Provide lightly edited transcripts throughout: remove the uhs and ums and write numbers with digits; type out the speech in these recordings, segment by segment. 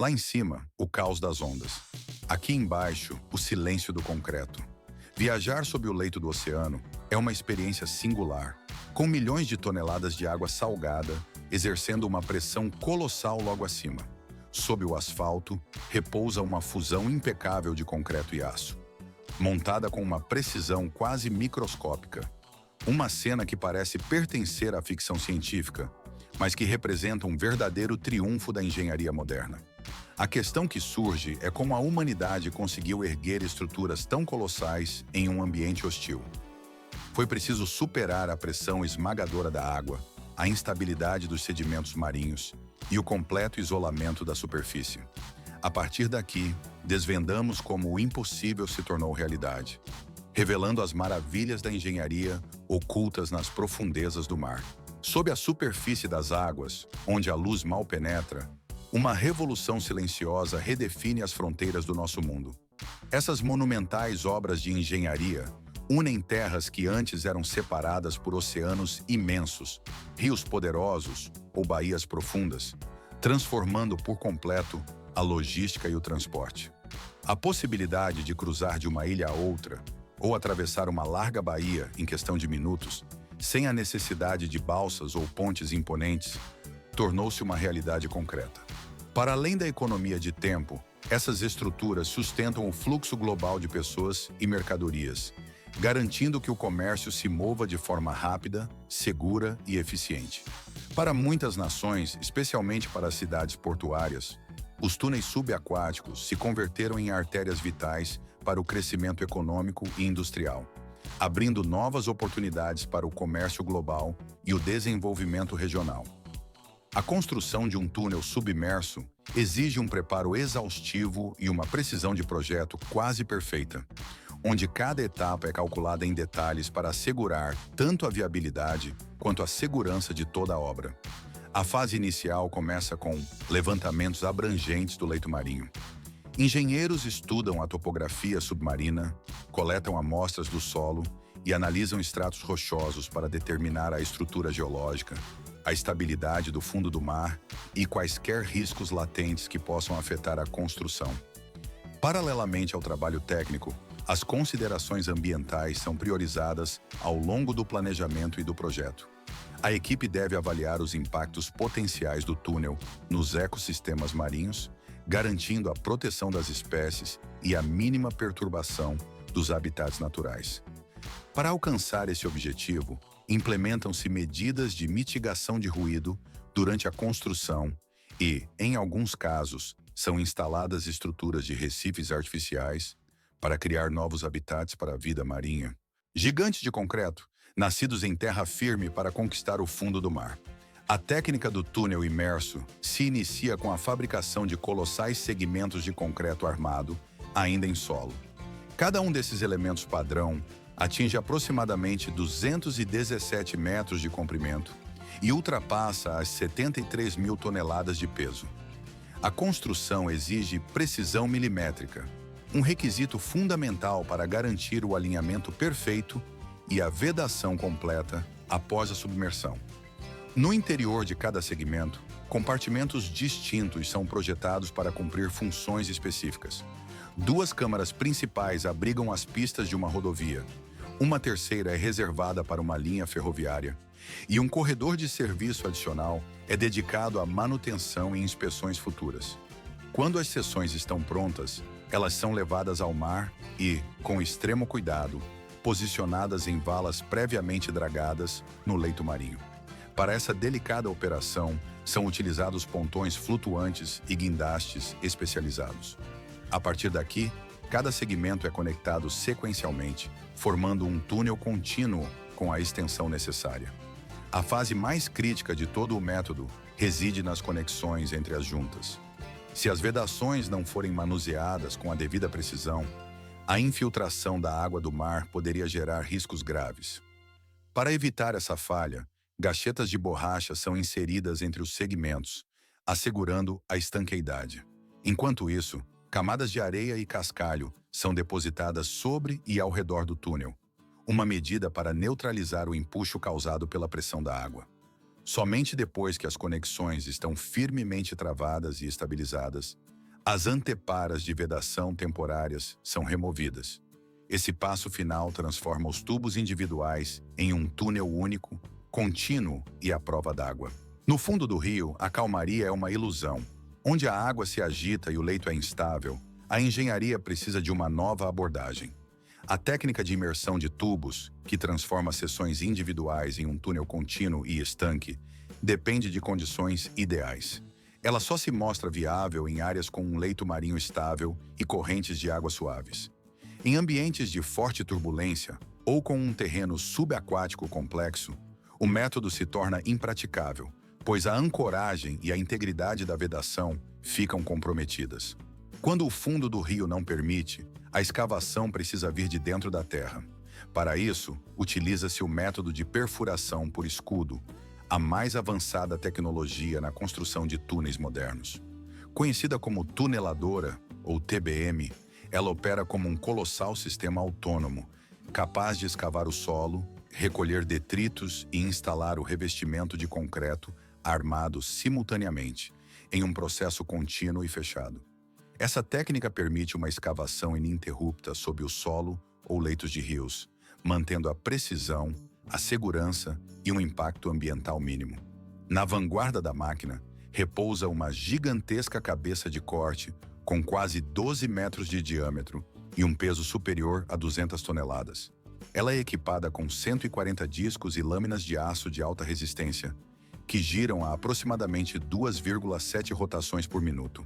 Lá em cima, o caos das ondas. Aqui embaixo, o silêncio do concreto. Viajar sob o leito do oceano é uma experiência singular, com milhões de toneladas de água salgada exercendo uma pressão colossal logo acima. Sob o asfalto, repousa uma fusão impecável de concreto e aço, montada com uma precisão quase microscópica. Uma cena que parece pertencer à ficção científica, mas que representa um verdadeiro triunfo da engenharia moderna. A questão que surge é como a humanidade conseguiu erguer estruturas tão colossais em um ambiente hostil. Foi preciso superar a pressão esmagadora da água, a instabilidade dos sedimentos marinhos e o completo isolamento da superfície. A partir daqui, desvendamos como o impossível se tornou realidade, revelando as maravilhas da engenharia ocultas nas profundezas do mar. Sob a superfície das águas, onde a luz mal penetra, uma revolução silenciosa redefine as fronteiras do nosso mundo. Essas monumentais obras de engenharia unem terras que antes eram separadas por oceanos imensos, rios poderosos ou baías profundas, transformando por completo a logística e o transporte. A possibilidade de cruzar de uma ilha a outra ou atravessar uma larga baía em questão de minutos, sem a necessidade de balsas ou pontes imponentes, tornou-se uma realidade concreta. Para além da economia de tempo, essas estruturas sustentam o fluxo global de pessoas e mercadorias, garantindo que o comércio se mova de forma rápida, segura e eficiente. Para muitas nações, especialmente para as cidades portuárias, os túneis subaquáticos se converteram em artérias vitais para o crescimento econômico e industrial, abrindo novas oportunidades para o comércio global e o desenvolvimento regional. A construção de um túnel submerso exige um preparo exaustivo e uma precisão de projeto quase perfeita, onde cada etapa é calculada em detalhes para assegurar tanto a viabilidade quanto a segurança de toda a obra. A fase inicial começa com levantamentos abrangentes do leito marinho. Engenheiros estudam a topografia submarina, coletam amostras do solo e analisam estratos rochosos para determinar a estrutura geológica, a estabilidade do fundo do mar e quaisquer riscos latentes que possam afetar a construção. Paralelamente ao trabalho técnico, as considerações ambientais são priorizadas ao longo do planejamento e do projeto. A equipe deve avaliar os impactos potenciais do túnel nos ecossistemas marinhos, garantindo a proteção das espécies e a mínima perturbação dos habitats naturais. Para alcançar esse objetivo, implementam-se medidas de mitigação de ruído durante a construção e, em alguns casos, são instaladas estruturas de recifes artificiais para criar novos habitats para a vida marinha. Gigantes de concreto, nascidos em terra firme para conquistar o fundo do mar. A técnica do túnel imerso se inicia com a fabricação de colossais segmentos de concreto armado, ainda em solo. Cada um desses elementos padrão atinge aproximadamente 217 metros de comprimento e ultrapassa as 73 mil toneladas de peso. A construção exige precisão milimétrica, um requisito fundamental para garantir o alinhamento perfeito e a vedação completa após a submersão. No interior de cada segmento, compartimentos distintos são projetados para cumprir funções específicas. Duas câmaras principais abrigam as pistas de uma rodovia, uma terceira é reservada para uma linha ferroviária, e um corredor de serviço adicional é dedicado à manutenção e inspeções futuras. Quando as seções estão prontas, elas são levadas ao mar e, com extremo cuidado, posicionadas em valas previamente dragadas no leito marinho. Para essa delicada operação, são utilizados pontões flutuantes e guindastes especializados. A partir daqui, cada segmento é conectado sequencialmente, formando um túnel contínuo com a extensão necessária. A fase mais crítica de todo o método reside nas conexões entre as juntas. Se as vedações não forem manuseadas com a devida precisão, a infiltração da água do mar poderia gerar riscos graves. Para evitar essa falha, gachetas de borracha são inseridas entre os segmentos, assegurando a estanqueidade. Enquanto isso, camadas de areia e cascalho são depositadas sobre e ao redor do túnel, uma medida para neutralizar o empuxo causado pela pressão da água. Somente depois que as conexões estão firmemente travadas e estabilizadas, as anteparas de vedação temporárias são removidas. Esse passo final transforma os tubos individuais em um túnel único, contínuo e à prova d'água. No fundo do rio, a calmaria é uma ilusão. Onde a água se agita e o leito é instável, a engenharia precisa de uma nova abordagem. A técnica de imersão de tubos, que transforma seções individuais em um túnel contínuo e estanque, depende de condições ideais. Ela só se mostra viável em áreas com um leito marinho estável e correntes de água suaves. Em ambientes de forte turbulência ou com um terreno subaquático complexo, o método se torna impraticável, pois a ancoragem e a integridade da vedação ficam comprometidas. Quando o fundo do rio não permite, a escavação precisa vir de dentro da terra. Para isso, utiliza-se o método de perfuração por escudo, a mais avançada tecnologia na construção de túneis modernos. Conhecida como tuneladora, ou TBM, ela opera como um colossal sistema autônomo, capaz de escavar o solo, recolher detritos e instalar o revestimento de concreto armado simultaneamente, em um processo contínuo e fechado. Essa técnica permite uma escavação ininterrupta sob o solo ou leitos de rios, mantendo a precisão, a segurança e um impacto ambiental mínimo. Na vanguarda da máquina, repousa uma gigantesca cabeça de corte com quase 12 metros de diâmetro e um peso superior a 200 toneladas. Ela é equipada com 140 discos e lâminas de aço de alta resistência, que giram a aproximadamente 2,7 rotações por minuto.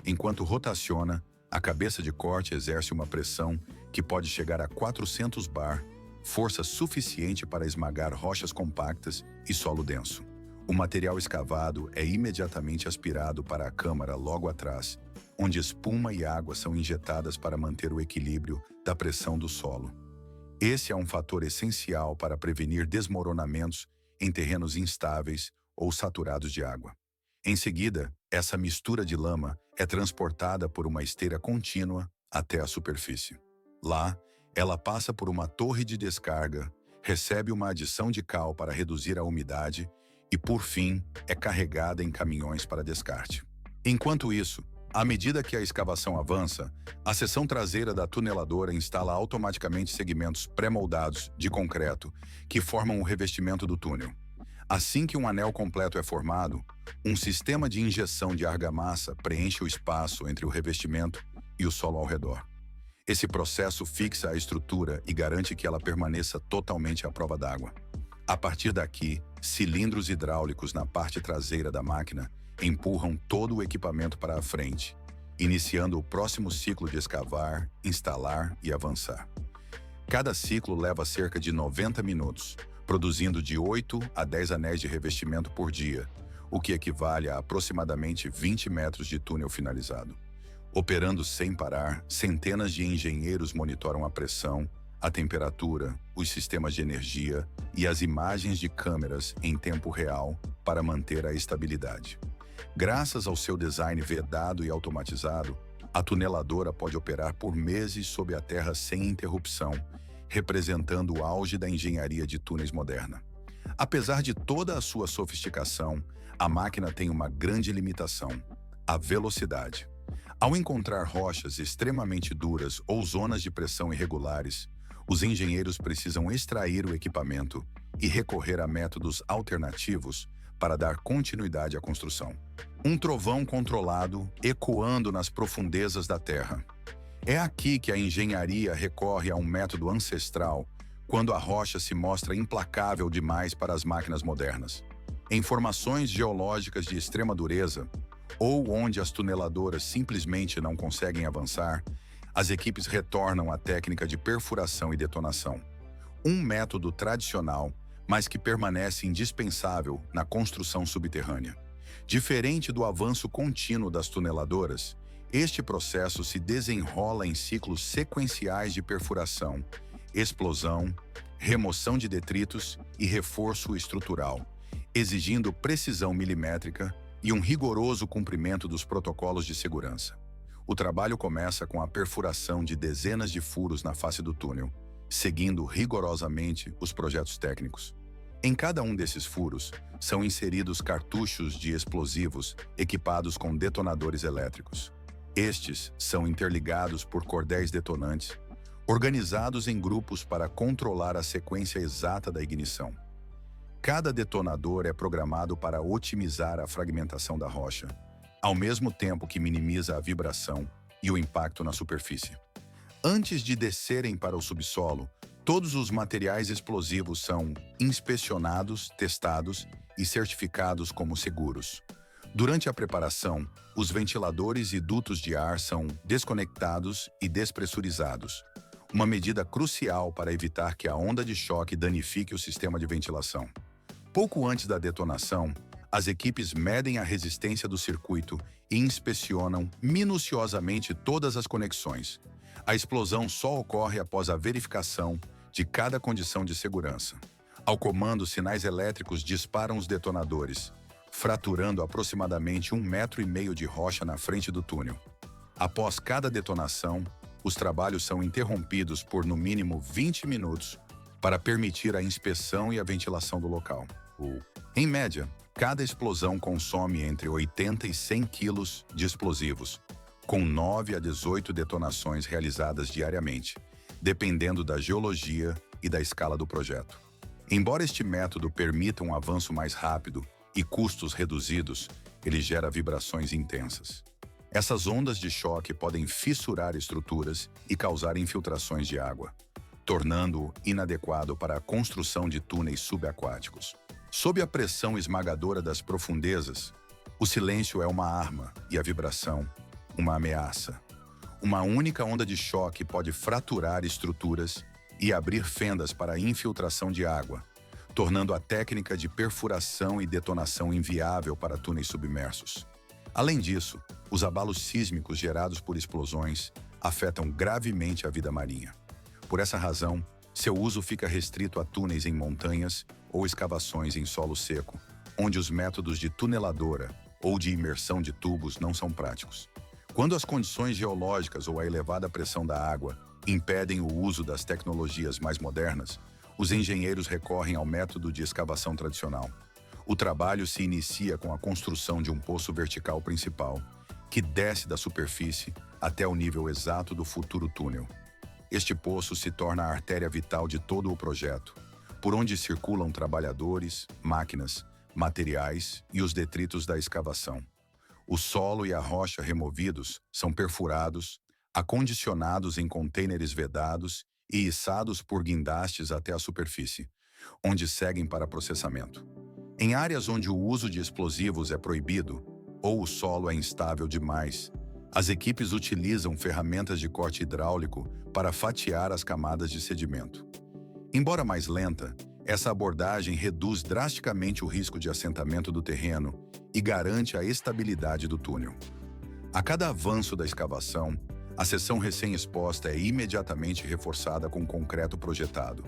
Enquanto rotaciona, a cabeça de corte exerce uma pressão que pode chegar a 400 bar, força suficiente para esmagar rochas compactas e solo denso. O material escavado é imediatamente aspirado para a câmara logo atrás, onde espuma e água são injetadas para manter o equilíbrio da pressão do solo. Esse é um fator essencial para prevenir desmoronamentos em terrenos instáveis ou saturados de água. Em seguida, essa mistura de lama é transportada por uma esteira contínua até a superfície. Lá, ela passa por uma torre de descarga, recebe uma adição de cal para reduzir a umidade e, por fim, é carregada em caminhões para descarte. Enquanto isso, à medida que a escavação avança, a seção traseira da tuneladora instala automaticamente segmentos pré-moldados de concreto que formam o revestimento do túnel. Assim que um anel completo é formado, um sistema de injeção de argamassa preenche o espaço entre o revestimento e o solo ao redor. Esse processo fixa a estrutura e garante que ela permaneça totalmente à prova d'água. A partir daqui, cilindros hidráulicos na parte traseira da máquina empurram todo o equipamento para a frente, iniciando o próximo ciclo de escavar, instalar e avançar. Cada ciclo leva cerca de 90 minutos, produzindo de 8 a 10 anéis de revestimento por dia, o que equivale a aproximadamente 20 metros de túnel finalizado. Operando sem parar, centenas de engenheiros monitoram a pressão, a temperatura, os sistemas de energia e as imagens de câmeras em tempo real para manter a estabilidade. Graças ao seu design vedado e automatizado, a tuneladora pode operar por meses sob a terra sem interrupção, representando o auge da engenharia de túneis moderna. Apesar de toda a sua sofisticação, a máquina tem uma grande limitação: a velocidade. Ao encontrar rochas extremamente duras ou zonas de pressão irregulares, os engenheiros precisam extrair o equipamento e recorrer a métodos alternativos para dar continuidade à construção. Um trovão controlado ecoando nas profundezas da Terra. É aqui que a engenharia recorre a um método ancestral, quando a rocha se mostra implacável demais para as máquinas modernas. Em formações geológicas de extrema dureza, ou onde as tuneladoras simplesmente não conseguem avançar, as equipes retornam à técnica de perfuração e detonação. Um método tradicional, mas que permanece indispensável na construção subterrânea. Diferente do avanço contínuo das tuneladoras, este processo se desenrola em ciclos sequenciais de perfuração, explosão, remoção de detritos e reforço estrutural, exigindo precisão milimétrica e um rigoroso cumprimento dos protocolos de segurança. O trabalho começa com a perfuração de dezenas de furos na face do túnel, seguindo rigorosamente os projetos técnicos. Em cada um desses furos, são inseridos cartuchos de explosivos equipados com detonadores elétricos. Estes são interligados por cordéis detonantes, organizados em grupos para controlar a sequência exata da ignição. Cada detonador é programado para otimizar a fragmentação da rocha, ao mesmo tempo que minimiza a vibração e o impacto na superfície. Antes de descerem para o subsolo, todos os materiais explosivos são inspecionados, testados e certificados como seguros. Durante a preparação, os ventiladores e dutos de ar são desconectados e despressurizados, uma medida crucial para evitar que a onda de choque danifique o sistema de ventilação. Pouco antes da detonação, as equipes medem a resistência do circuito e inspecionam minuciosamente todas as conexões. A explosão só ocorre após a verificação de cada condição de segurança. Ao comando, sinais elétricos disparam os detonadores, fraturando aproximadamente 1,5 metro de rocha na frente do túnel. Após cada detonação, os trabalhos são interrompidos por no mínimo 20 minutos para permitir a inspeção e a ventilação do local. Em média, cada explosão consome entre 80 e 100 quilos de explosivos, com 9 a 18 detonações realizadas diariamente, dependendo da geologia e da escala do projeto. Embora este método permita um avanço mais rápido e custos reduzidos, ele gera vibrações intensas. Essas ondas de choque podem fissurar estruturas e causar infiltrações de água, tornando-o inadequado para a construção de túneis subaquáticos. Sob a pressão esmagadora das profundezas, o silêncio é uma arma e a vibração, uma ameaça. Uma única onda de choque pode fraturar estruturas e abrir fendas para a infiltração de água, tornando a técnica de perfuração e detonação inviável para túneis submersos. Além disso, os abalos sísmicos gerados por explosões afetam gravemente a vida marinha. Por essa razão, seu uso fica restrito a túneis em montanhas ou escavações em solo seco, onde os métodos de tuneladora ou de imersão de tubos não são práticos. Quando as condições geológicas ou a elevada pressão da água impedem o uso das tecnologias mais modernas, os engenheiros recorrem ao método de escavação tradicional. O trabalho se inicia com a construção de um poço vertical principal, que desce da superfície até o nível exato do futuro túnel. Este poço se torna a artéria vital de todo o projeto, por onde circulam trabalhadores, máquinas, materiais e os detritos da escavação. O solo e a rocha removidos são perfurados, acondicionados em contêineres vedados e içados por guindastes até a superfície, onde seguem para processamento. Em áreas onde o uso de explosivos é proibido ou o solo é instável demais, as equipes utilizam ferramentas de corte hidráulico para fatiar as camadas de sedimento. Embora mais lenta, essa abordagem reduz drasticamente o risco de assentamento do terreno e garante a estabilidade do túnel. A cada avanço da escavação, a seção recém-exposta é imediatamente reforçada com concreto projetado.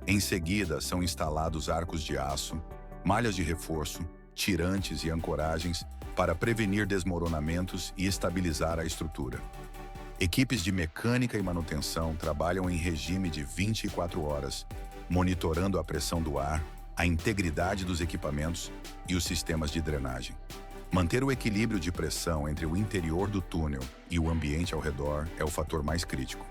Em seguida, são instalados arcos de aço, malhas de reforço, tirantes e ancoragens para prevenir desmoronamentos e estabilizar a estrutura. Equipes de mecânica e manutenção trabalham em regime de 24 horas, monitorando a pressão do ar, a integridade dos equipamentos e os sistemas de drenagem. Manter o equilíbrio de pressão entre o interior do túnel e o ambiente ao redor é o fator mais crítico.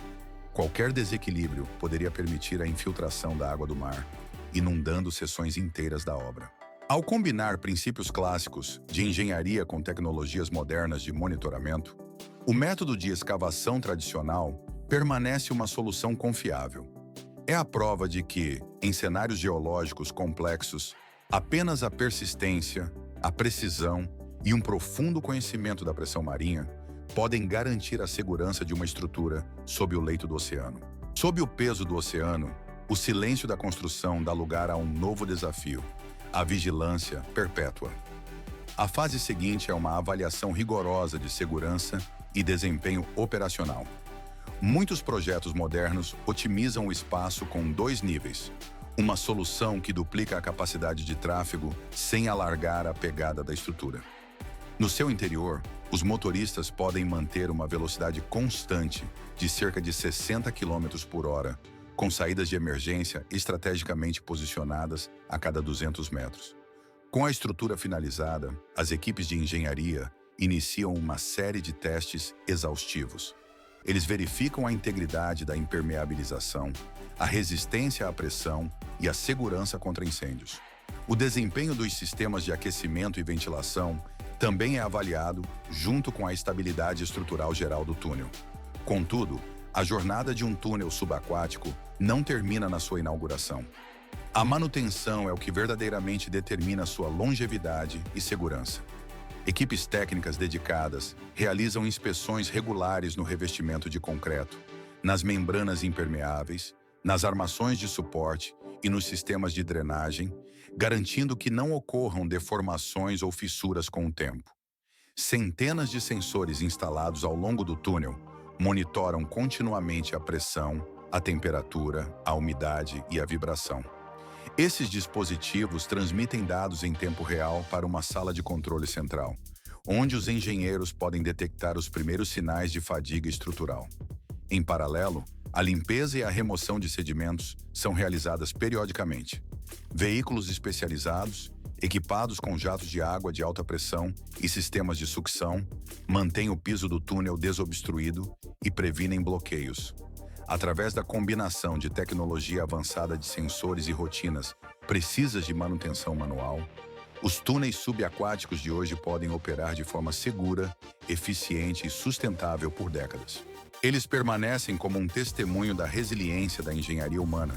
Qualquer desequilíbrio poderia permitir a infiltração da água do mar, inundando seções inteiras da obra. Ao combinar princípios clássicos de engenharia com tecnologias modernas de monitoramento, o método de escavação tradicional permanece uma solução confiável. É a prova de que, em cenários geológicos complexos, apenas a persistência, a precisão e um profundo conhecimento da pressão marinha podem garantir a segurança de uma estrutura sob o leito do oceano. Sob o peso do oceano, o silêncio da construção dá lugar a um novo desafio: a vigilância perpétua. A fase seguinte é uma avaliação rigorosa de segurança e desempenho operacional. Muitos projetos modernos otimizam o espaço com 2 níveis: uma solução que duplica a capacidade de tráfego sem alargar a pegada da estrutura. No seu interior, os motoristas podem manter uma velocidade constante de cerca de 60 km por hora, com saídas de emergência estrategicamente posicionadas a cada 200 metros. Com a estrutura finalizada, as equipes de engenharia iniciam uma série de testes exaustivos. Eles verificam a integridade da impermeabilização, a resistência à pressão e a segurança contra incêndios. O desempenho dos sistemas de aquecimento e ventilação também é avaliado junto com a estabilidade estrutural geral do túnel. Contudo, a jornada de um túnel subaquático não termina na sua inauguração. A manutenção é o que verdadeiramente determina sua longevidade e segurança. Equipes técnicas dedicadas realizam inspeções regulares no revestimento de concreto, nas membranas impermeáveis, nas armações de suporte e nos sistemas de drenagem, garantindo que não ocorram deformações ou fissuras com o tempo. Centenas de sensores instalados ao longo do túnel monitoram continuamente a pressão, a temperatura, a umidade e a vibração. Esses dispositivos transmitem dados em tempo real para uma sala de controle central, onde os engenheiros podem detectar os primeiros sinais de fadiga estrutural. Em paralelo, a limpeza e a remoção de sedimentos são realizadas periodicamente. Veículos especializados, equipados com jatos de água de alta pressão e sistemas de sucção, mantêm o piso do túnel desobstruído e previnem bloqueios. Através da combinação de tecnologia avançada de sensores e rotinas precisas de manutenção manual, os túneis subaquáticos de hoje podem operar de forma segura, eficiente e sustentável por décadas. Eles permanecem como um testemunho da resiliência da engenharia humana,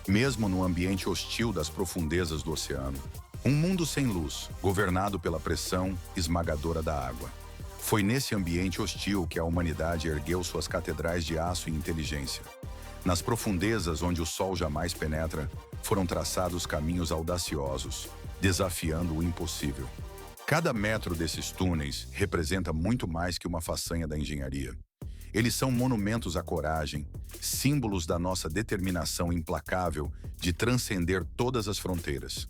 mesmo no ambiente hostil das profundezas do oceano. Um mundo sem luz, governado pela pressão esmagadora da água. Foi nesse ambiente hostil que a humanidade ergueu suas catedrais de aço e inteligência. Nas profundezas onde o sol jamais penetra, foram traçados caminhos audaciosos, desafiando o impossível. Cada metro desses túneis representa muito mais que uma façanha da engenharia. Eles são monumentos à coragem, símbolos da nossa determinação implacável de transcender todas as fronteiras.